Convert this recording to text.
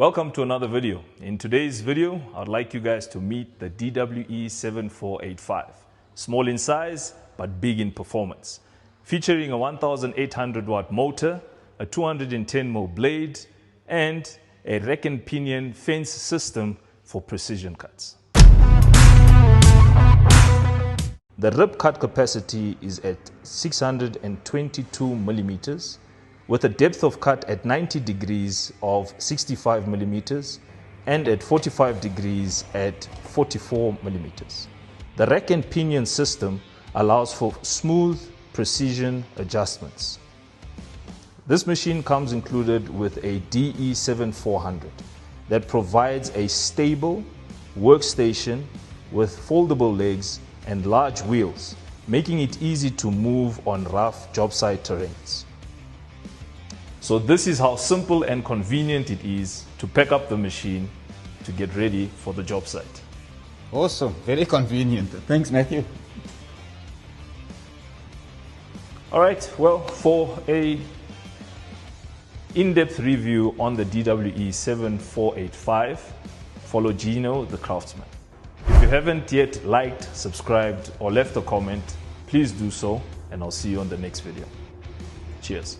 Welcome to another video. In today's video, I'd like you guys to meet the DWE7485. Small in size, but big in performance. Featuring a 1800 watt motor, a 210mm blade, and a rack and pinion fence system for precision cuts. The rib cut capacity is at 622 millimeters, with a depth of cut at 90 degrees of 65 millimeters and at 45 degrees at 44 millimeters. The rack and pinion system allows for smooth precision adjustments. This machine comes included with a DE7400 that provides a stable workstation with foldable legs and large wheels, making it easy to move on rough job site terrains. So this is how simple and convenient it is to pack up the machine to get ready for the job site. Awesome, very convenient. Thanks, Matthew. All right, well, for a in-depth review on the DWE7485, follow Gino the Craftsman. If you haven't yet liked, subscribed, or left a comment, please do so, and I'll see you on the next video. Cheers.